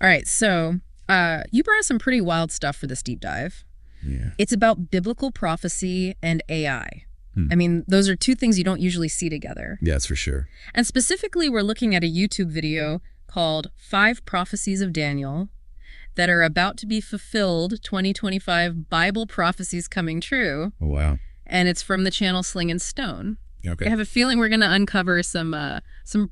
All right, so you brought us some pretty wild stuff for this deep dive. Yeah. It's about biblical prophecy and AI. I mean, those are two things you don't usually see together. Yeah, that's for sure. And specifically, we're looking at a YouTube video called 5 Prophecies of Daniel that are about to be fulfilled, 2025 Bible prophecies coming true. Oh, wow. And it's from the channel Sling and Stone. Okay. I have a feeling we're going to uncover some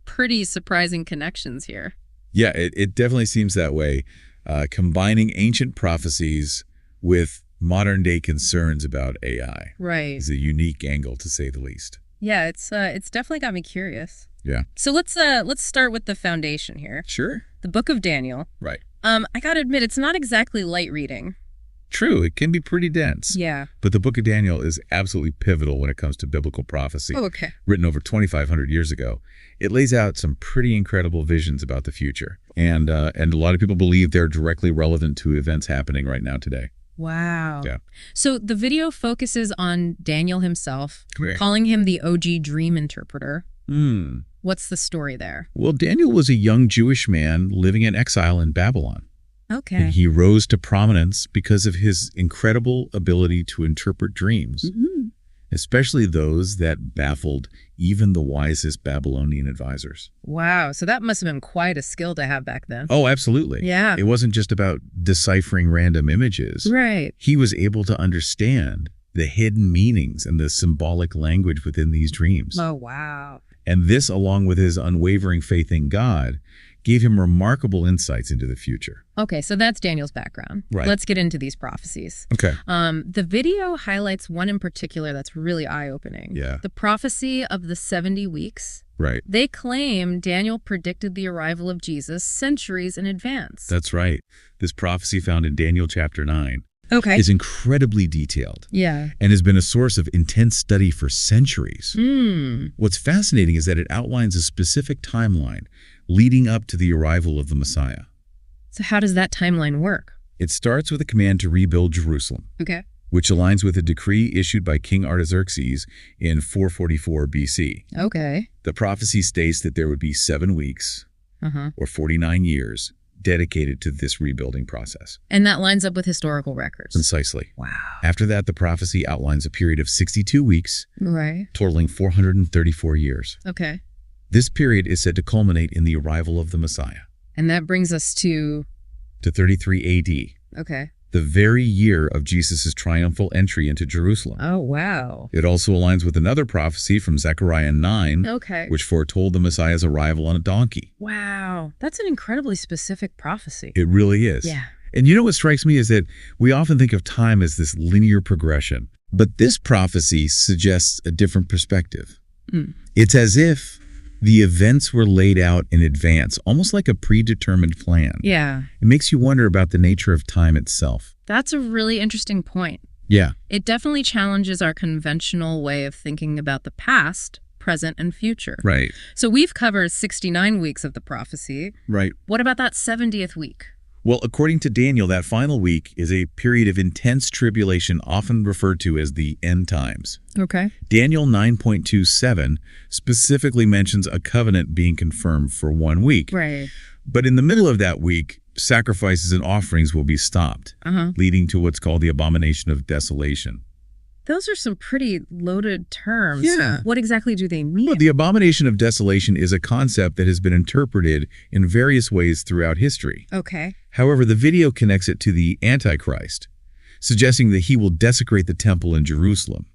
pretty surprising connections here. Yeah, it definitely seems that way. Combining ancient prophecies with modern-day concerns about AI. Right. Is a unique angle, to say the least. Yeah, it's definitely got me curious. Yeah. So let's start with the foundation here. Sure. The Book of Daniel. Right. I gotta admit, it's not exactly light reading. True, it can be pretty dense. Yeah. But the Book of Daniel is absolutely pivotal when it comes to biblical prophecy. Oh, okay. Written over 2,500 years ago. It lays out some pretty incredible visions about the future. And a lot of people believe they're directly relevant to events happening right now today. Wow. Yeah. So the video focuses on Daniel himself, Okay. calling him the OG dream interpreter. Hmm. What's the story there? Well, Daniel was a young Jewish man living in exile in Babylon. Okay. And he rose to prominence because of his incredible ability to interpret dreams, especially those that baffled even the wisest Babylonian advisors. Wow. So that must have been quite a skill to have back then. Oh, absolutely. Yeah. It wasn't just about deciphering random images. Right. He was able to understand the hidden meanings and the symbolic language within these dreams. Oh, wow. And this, along with his unwavering faith in God, gave him remarkable insights into the future. Okay, so that's Daniel's background. Right. Let's get into these prophecies. Okay. The video highlights one in particular that's really eye-opening. Yeah. The prophecy of the 70 weeks. Right. They claim Daniel predicted the arrival of Jesus centuries in advance. That's right. This prophecy found in Daniel chapter 9 Okay. is incredibly detailed Yeah. and has been a source of intense study for centuries. What's fascinating is that it outlines a specific timeline leading up to the arrival of the Messiah. So how does that timeline work? It starts with a command to rebuild Jerusalem, Okay. which aligns with a decree issued by King Artaxerxes in 444 BC. Okay. The prophecy states that there would be 7 weeks, or 49 years, dedicated to this rebuilding process. And that lines up with historical records. Precisely. Wow. After that, the prophecy outlines a period of 62 weeks, Right. totaling 434 years. Okay. This period is said to culminate in the arrival of the Messiah, And that brings us to... 33 AD, Okay. the very year of Jesus' triumphal entry into Jerusalem. Oh, wow. It also aligns with another prophecy from Zechariah 9, Okay. which foretold the Messiah's arrival on a donkey. Wow. That's an incredibly specific prophecy. It really is. Yeah. And you know what strikes me is that we often think of time as this linear progression, but this prophecy suggests a different perspective. It's as if the events were laid out in advance, almost like a predetermined plan. Yeah. It makes you wonder about the nature of time itself. That's a really interesting point. Yeah. It definitely challenges our conventional way of thinking about the past, present, and future. Right. So we've covered 69 weeks of the prophecy. Right. What about that 70th week? Well, according to Daniel, that final week is a period of intense tribulation, often referred to as the end times. Okay. Daniel 9.27 specifically mentions a covenant being confirmed for 1 week. Right. But in the middle of that week, sacrifices and offerings will be stopped, leading to what's called the abomination of desolation. Those are some pretty loaded terms. Yeah. What exactly do they mean? Well, the abomination of desolation is a concept that has been interpreted in various ways throughout history. Okay. However, the video connects it to the Antichrist, suggesting that he will desecrate the temple in Jerusalem,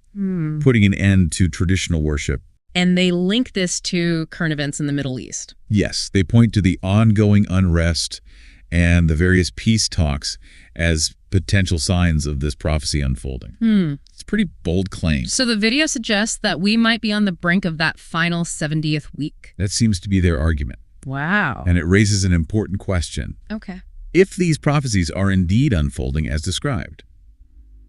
putting an end to traditional worship. And they link this to current events in the Middle East. Yes, they point to the ongoing unrest and the various peace talks as potential signs of this prophecy unfolding. It's a pretty bold claim. So the video suggests that we might be on the brink of that final 70th week. That seems to be their argument. Wow. And it raises an important question. Okay. If these prophecies are indeed unfolding as described,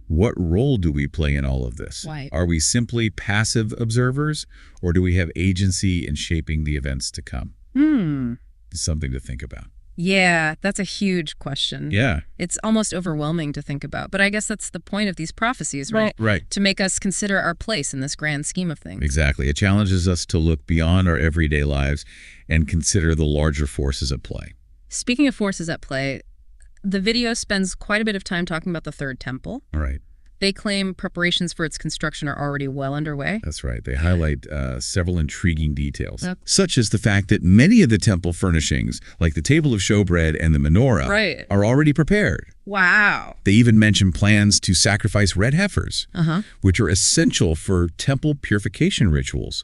what role do we play in all of this? Right. Are we simply passive observers, or do we have agency in shaping the events to come? It's something to think about. Yeah, that's a huge question. Yeah. It's almost overwhelming to think about. But I guess that's the point of these prophecies, right? Right. To make us consider our place in this grand scheme of things. Exactly. It challenges us to look beyond our everyday lives and consider the larger forces at play. Speaking of forces at play, the video spends quite a bit of time talking about the third temple. All right. They claim preparations for its construction are already well underway. That's right. They highlight several intriguing details, such as the fact that many of the temple furnishings, like the table of showbread and the menorah, are already prepared. Wow. They even mention plans to sacrifice red heifers, which are essential for temple purification rituals,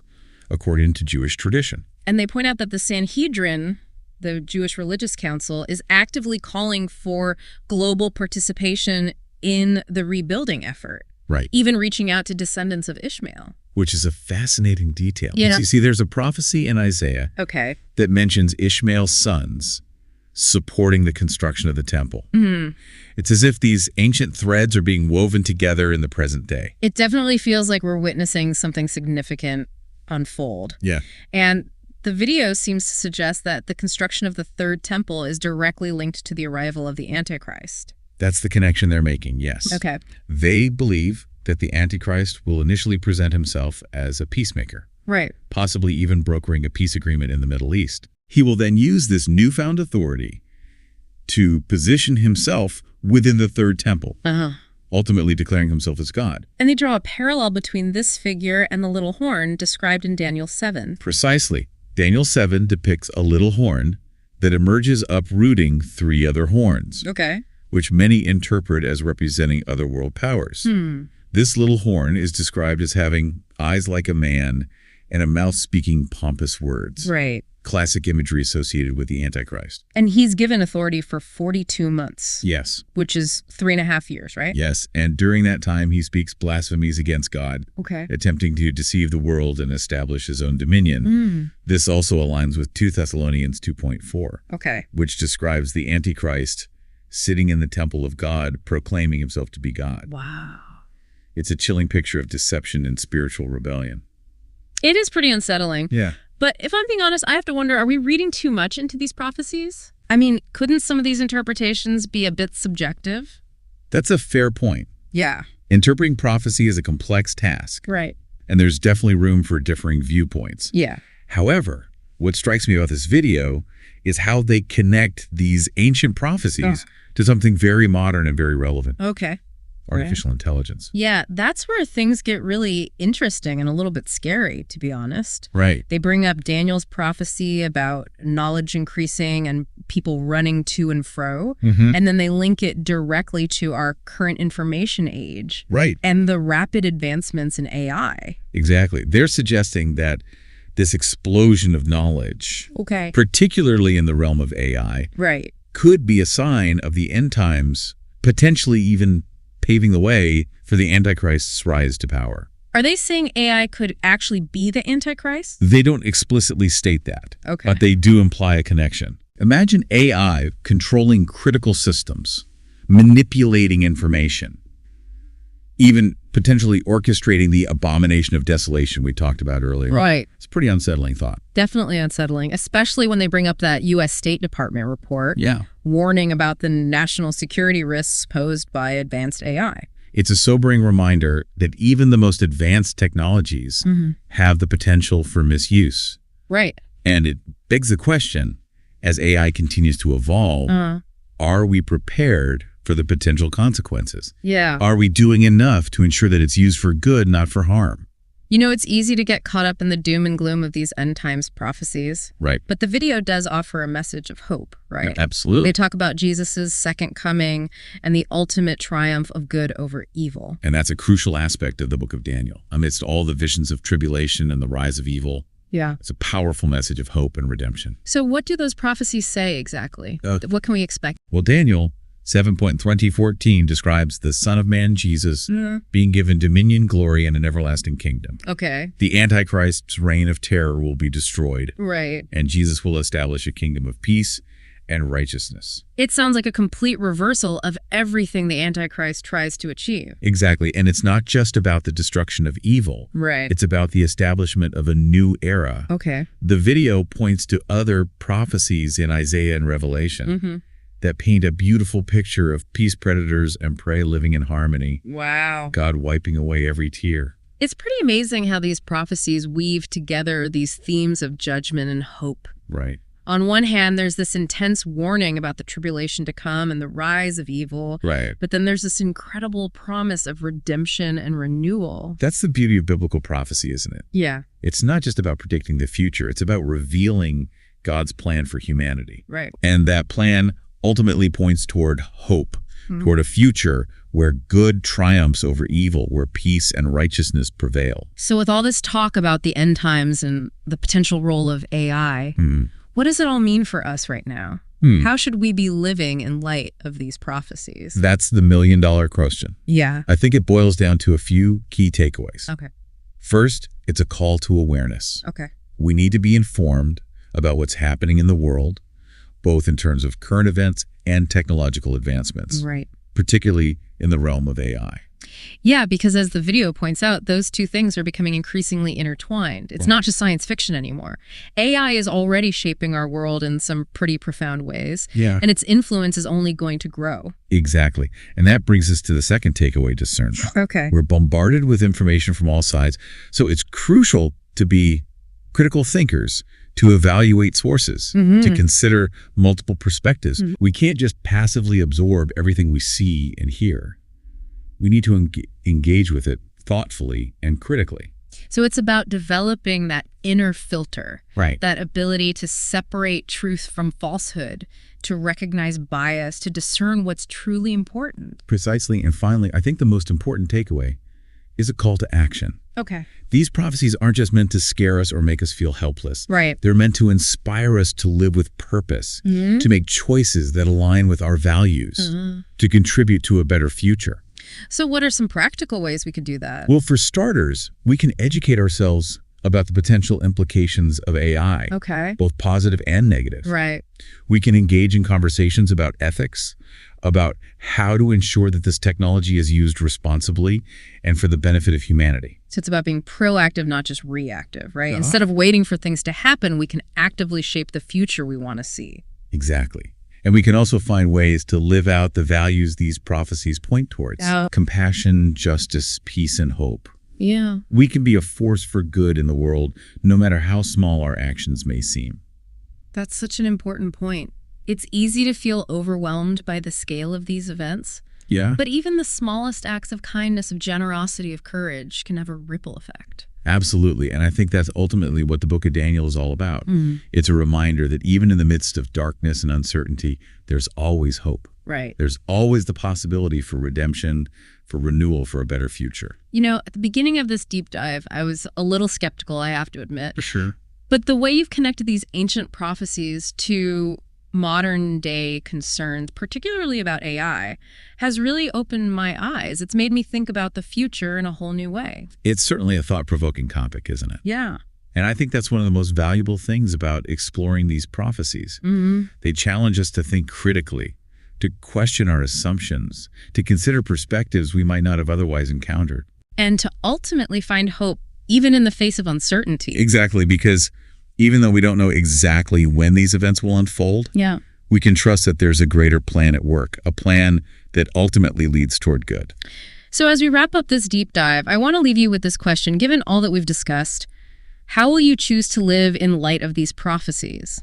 according to Jewish tradition. And they point out that the Sanhedrin, the Jewish Religious Council, is actively calling for global participation in the rebuilding effort. Right. Even reaching out to descendants of Ishmael. Which is a fascinating detail. Yeah. You see, there's a prophecy in Isaiah that mentions Ishmael's sons supporting the construction of the temple. It's as if these ancient threads are being woven together in the present day. It definitely feels like we're witnessing something significant unfold. Yeah. And the video seems to suggest that the construction of the third temple is directly linked to the arrival of the Antichrist. That's the connection they're making, yes. Okay. They believe that the Antichrist will initially present himself as a peacemaker. Right. Possibly even brokering a peace agreement in the Middle East. He will then use this newfound authority to position himself within the third temple, ultimately declaring himself as God. And they draw a parallel between this figure and the little horn described in Daniel 7. Precisely. Daniel 7 depicts a little horn that emerges uprooting 3 other horns. Okay. Which many interpret as representing other world powers. This little horn is described as having eyes like a man and a mouth speaking pompous words. Right. Classic imagery associated with the Antichrist. And he's given authority for 42 months. Yes. Which is 3.5 years, right? Yes, and during that time he speaks blasphemies against God, attempting to deceive the world and establish his own dominion. This also aligns with 2 Thessalonians 2.4, which describes the Antichrist sitting in the temple of God, proclaiming himself to be God. Wow. It's a chilling picture of deception and spiritual rebellion. It is pretty unsettling. Yeah. But if I'm being honest, I have to wonder, are we reading too much into these prophecies? I mean, couldn't some of these interpretations be a bit subjective? That's a fair point. Yeah. Interpreting prophecy is a complex task. Right. And there's definitely room for differing viewpoints. Yeah. However, what strikes me about this video is how they connect these ancient prophecies to something very modern and very relevant. Okay. Artificial intelligence. Yeah, that's where things get really interesting and a little bit scary, to be honest. Right. They bring up Daniel's prophecy about knowledge increasing and people running to and fro. And then they link it directly to our current information age. Right. And the rapid advancements in AI. Exactly. They're suggesting that this explosion of knowledge, particularly in the realm of AI, could be a sign of the end times, potentially even paving the way for the Antichrist's rise to power. Are they saying AI could actually be the Antichrist? They don't explicitly state that, okay, but they do imply a connection. Imagine AI controlling critical systems, manipulating information, even potentially orchestrating the abomination of desolation we talked about earlier. Right. It's a pretty unsettling thought. Definitely unsettling, especially when they bring up that U.S. State Department report warning about the national security risks posed by advanced AI. It's a sobering reminder that even the most advanced technologies have the potential for misuse. Right. And it begs the question, as AI continues to evolve, are we prepared for the potential consequences? Yeah. Are we doing enough to ensure that it's used for good, not for harm? You know, it's easy to get caught up in the doom and gloom of these end times prophecies. Right. But the video does offer a message of hope, right? Absolutely. They talk about Jesus's second coming and the ultimate triumph of good over evil. And that's a crucial aspect of the book of Daniel. Amidst all the visions of tribulation and the rise of evil, it's a powerful message of hope and redemption. So what do those prophecies say exactly? What can we expect? Well, Daniel 7.2014 describes the Son of Man, Jesus, being given dominion, glory, and an everlasting kingdom. Okay. The Antichrist's reign of terror will be destroyed. Right. And Jesus will establish a kingdom of peace and righteousness. It sounds like a complete reversal of everything the Antichrist tries to achieve. Exactly. And it's not just about the destruction of evil. Right. It's about the establishment of a new era. Okay. The video points to other prophecies in Isaiah and Revelation that paint a beautiful picture of peace predators and prey living in harmony. Wow. God wiping away every tear. It's pretty amazing how these prophecies weave together these themes of judgment and hope. Right. On one hand, there's this intense warning about the tribulation to come and the rise of evil. Right. But then there's this incredible promise of redemption and renewal. That's the beauty of biblical prophecy, isn't it? Yeah. It's not just about predicting the future. It's about revealing God's plan for humanity. Right. And that plan ultimately points toward hope, toward a future where good triumphs over evil, where peace and righteousness prevail. So with all this talk about the end times and the potential role of AI, what does it all mean for us right now? How should we be living in light of these prophecies? That's the million-dollar question. Yeah. I think it boils down to a few key takeaways. Okay. First, it's a call to awareness. Okay. We need to be informed about what's happening in the world, both in terms of current events and technological advancements, Right. particularly in the realm of AI. Yeah, because as the video points out, those two things are becoming increasingly intertwined. It's not just science fiction anymore. AI is already shaping our world in some pretty profound ways. Yeah. And its influence is only going to grow. Exactly. And that brings us to the second takeaway, discernment. Okay. We're bombarded with information from all sides, so it's crucial to be critical thinkers, to evaluate sources, to consider multiple perspectives. We can't just passively absorb everything we see and hear. We need to engage with it thoughtfully and critically. So it's about developing that inner filter, Right. that ability to separate truth from falsehood, to recognize bias, to discern what's truly important. Precisely. And finally, I think the most important takeaway is a call to action. Okay. These prophecies aren't just meant to scare us or make us feel helpless. Right. They're meant to inspire us to live with purpose, to make choices that align with our values, to contribute to a better future. So what are some practical ways we could do that? Well, for starters, we can educate ourselves about the potential implications of AI, Okay. both positive and negative. Right. We can engage in conversations about ethics, about how to ensure that this technology is used responsibly and for the benefit of humanity. So it's about being proactive, not just reactive, right? Instead of waiting for things to happen, we can actively shape the future we want to see. Exactly. And we can also find ways to live out the values these prophecies point towards. Compassion, justice, peace, and hope. Yeah. We can be a force for good in the world, no matter how small our actions may seem. That's such an important point. It's easy to feel overwhelmed by the scale of these events. Yeah? But even the smallest acts of kindness, of generosity, of courage can have a ripple effect. Absolutely. And I think that's ultimately what the book of Daniel is all about. It's a reminder that even in the midst of darkness and uncertainty, there's always hope. Right. There's always the possibility for redemption, for renewal, for a better future. You know, at the beginning of this deep dive, I was a little skeptical, I have to admit. For sure. But the way you've connected these ancient prophecies to modern day concerns, particularly about AI, has really opened my eyes. It's made me think about the future in a whole new way. It's certainly a thought-provoking topic, isn't it? Yeah. And I think that's one of the most valuable things about exploring these prophecies. They challenge us to think critically, to question our assumptions, to consider perspectives we might not have otherwise encountered. And to ultimately find hope, even in the face of uncertainty. Exactly, because even though we don't know exactly when these events will unfold, we can trust that there's a greater plan at work, a plan that ultimately leads toward good. So as we wrap up this deep dive, I want to leave you with this question. Given all that we've discussed, how will you choose to live in light of these prophecies?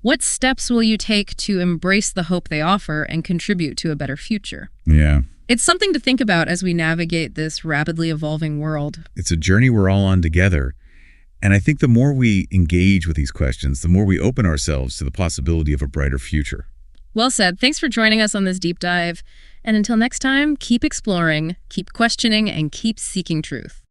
What steps will you take to embrace the hope they offer and contribute to a better future? Yeah. It's something to think about as we navigate this rapidly evolving world. It's a journey we're all on together. And I think the more we engage with these questions, the more we open ourselves to the possibility of a brighter future. Well said. Thanks for joining us on this deep dive. And until next time, keep exploring, keep questioning, and keep seeking truth.